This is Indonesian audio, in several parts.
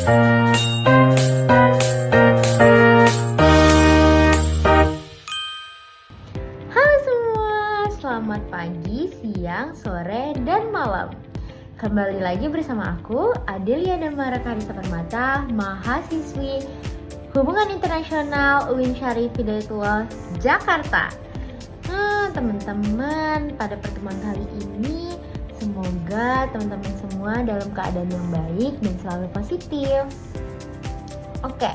Halo semua, selamat pagi, siang, sore, dan malam. Kembali lagi bersama aku, Adelia Damara Karisa Permata, mahasiswi Hubungan Internasional UIN Syarif Hidayatullah, Jakarta. Teman-teman, pada pertemuan kali ini semoga teman-teman semua dalam keadaan yang baik dan selalu positif. Oke,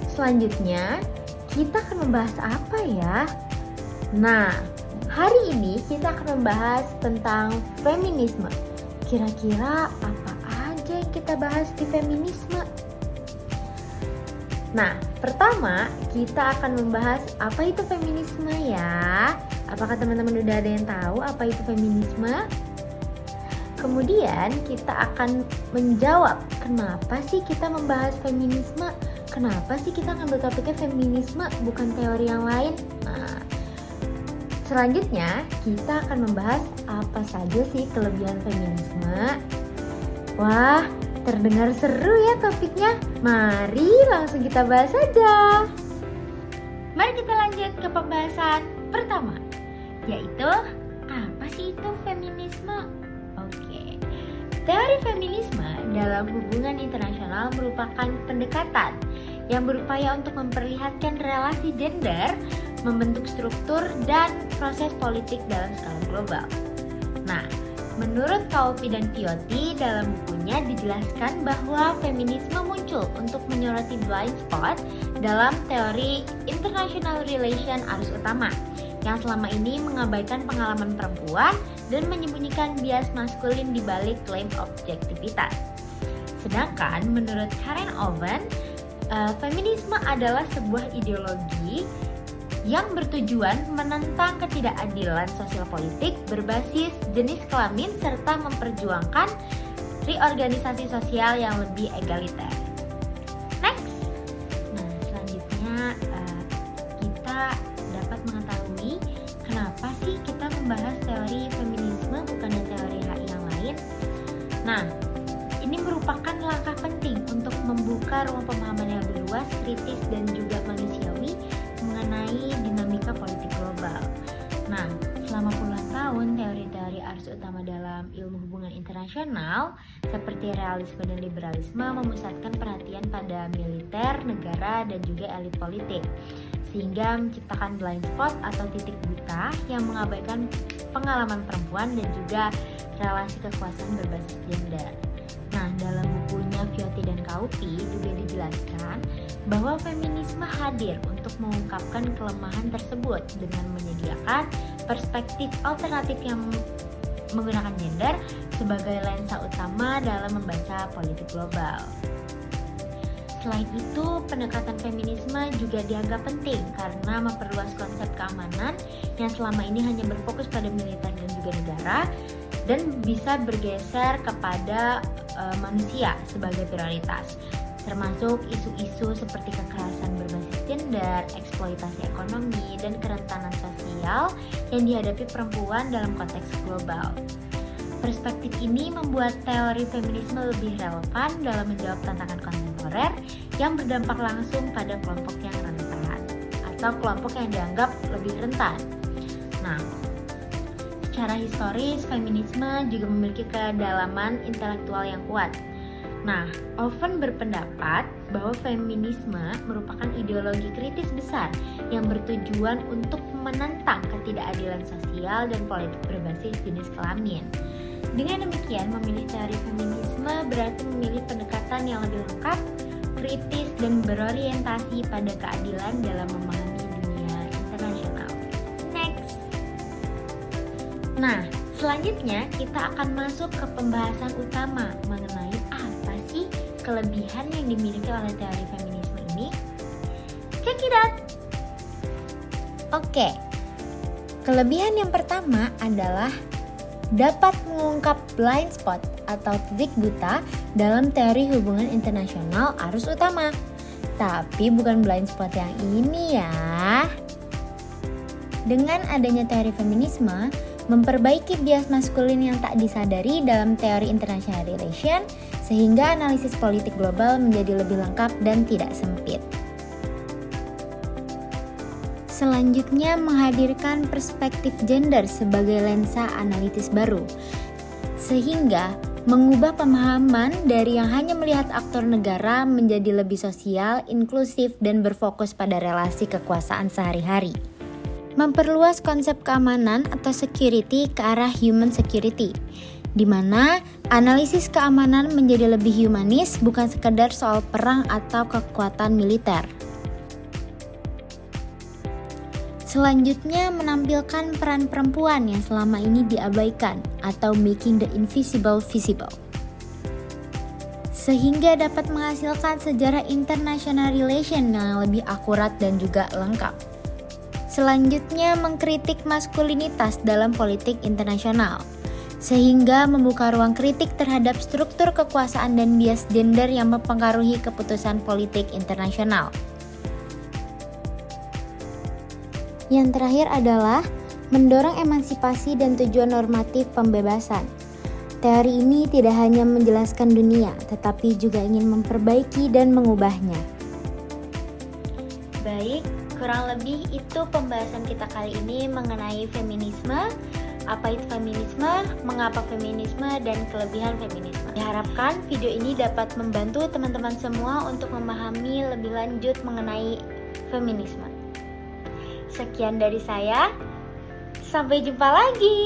selanjutnya kita akan membahas apa ya? Nah, hari ini kita akan membahas tentang feminisme. Kira-kira apa aja yang kita bahas di feminisme? Nah, pertama kita akan membahas apa itu feminisme ya. Apakah teman-teman udah ada yang tahu apa itu feminisme? Kemudian kita akan menjawab kenapa sih kita membahas feminisme? Kenapa sih kita ngambil topiknya feminisme bukan teori yang lain? Nah, selanjutnya kita akan membahas apa saja sih kelebihan feminisme. Wah, terdengar seru ya topiknya. Mari langsung kita bahas saja. Mari kita lanjut ke pembahasan pertama, yaitu apa sih itu feminisme? Oke. Teori feminisme dalam hubungan internasional merupakan pendekatan yang berupaya untuk memperlihatkan relasi gender, membentuk struktur dan proses politik dalam skala global. Nah, menurut Kaopi dan Viotti dalam bukunya dijelaskan bahwa feminisme muncul untuk menyoroti blind spot dalam teori international relation arus utama yang selama ini mengabaikan pengalaman perempuan dan menyembunyikan bias maskulin di balik klaim objektivitas. Sedangkan menurut Karen Owen, feminisme adalah sebuah ideologi yang bertujuan menentang ketidakadilan sosial politik berbasis jenis kelamin serta memperjuangkan reorganisasi sosial yang lebih egaliter. Next. Nah, selanjutnya kita dapat mengetahui kenapa sih kita membahas teori feminisme bukan teori HI yang lain. Nah, ini merupakan langkah penting untuk membuka ruang pemahaman yang lebih luas, kritis dan juga manusiawi mengenai dinamika politik global. Nah, selama puluhan tahun teori-teori arus utama dalam ilmu hubungan internasional seperti realisme dan liberalisme memusatkan perhatian pada militer, negara, dan juga elit politik, sehingga menciptakan blind spot atau titik buta yang mengabaikan pengalaman perempuan dan juga relasi kekuasaan berbasis gender. Nah, dalam bukunya Viotti dan Kaopi juga dijelaskan bahwa feminisme hadir untuk mengungkapkan kelemahan tersebut dengan menyediakan perspektif alternatif yang menggunakan gender sebagai lensa utama dalam membaca politik global. Selain itu, pendekatan feminisme juga dianggap penting karena memperluas konsep keamanan yang selama ini hanya berfokus pada militer dan juga negara dan bisa bergeser kepada manusia sebagai prioritas, termasuk isu-isu seperti kekerasan berbasis gender, eksploitasi ekonomi, dan kerentanan sosial yang dihadapi perempuan dalam konteks global. Perspektif ini membuat teori feminisme lebih relevan dalam menjawab tantangan kontemporer yang berdampak langsung pada kelompok yang rentan atau kelompok yang dianggap lebih rentan. Nah, secara historis feminisme juga memiliki kedalaman intelektual yang kuat. Nah, Owen berpendapat bahwa feminisme merupakan ideologi kritis besar yang bertujuan untuk menentang ketidakadilan sosial dan politik berbasis jenis kelamin. Dengan demikian, memilih teori feminisme berarti memilih pendekatan yang lebih lengkap, kritis, dan berorientasi pada keadilan dalam memahami dunia internasional. Next. Nah, selanjutnya kita akan masuk ke pembahasan utama mengenai apa sih kelebihan yang dimiliki oleh teori feminisme ini. Check it out! Oke, kelebihan yang pertama adalah dapat mengungkap blind spot atau titik buta dalam teori hubungan internasional arus utama. Tapi bukan blind spot yang ini ya. Dengan adanya teori feminisme, memperbaiki bias maskulin yang tak disadari dalam teori international relation, sehingga analisis politik global menjadi lebih lengkap dan tidak sempit. Selanjutnya, menghadirkan perspektif gender sebagai lensa analitis baru, sehingga mengubah pemahaman dari yang hanya melihat aktor negara menjadi lebih sosial, inklusif, dan berfokus pada relasi kekuasaan sehari-hari. Memperluas konsep keamanan atau security ke arah human security, di mana analisis keamanan menjadi lebih humanis, bukan sekedar soal perang atau kekuatan militer. Selanjutnya, menampilkan peran perempuan yang selama ini diabaikan atau making the invisible visible, sehingga dapat menghasilkan sejarah international relation yang lebih akurat dan juga lengkap. Selanjutnya, mengkritik maskulinitas dalam politik internasional, sehingga membuka ruang kritik terhadap struktur kekuasaan dan bias gender yang mempengaruhi keputusan politik internasional. Yang terakhir adalah mendorong emansipasi dan tujuan normatif pembebasan. Teori ini tidak hanya menjelaskan dunia, tetapi juga ingin memperbaiki dan mengubahnya. Baik, kurang lebih itu pembahasan kita kali ini mengenai feminisme. Apa itu feminisme, mengapa feminisme, dan kelebihan feminisme. Diharapkan video ini dapat membantu teman-teman semua untuk memahami lebih lanjut mengenai feminisme. Sekian dari saya, sampai jumpa lagi.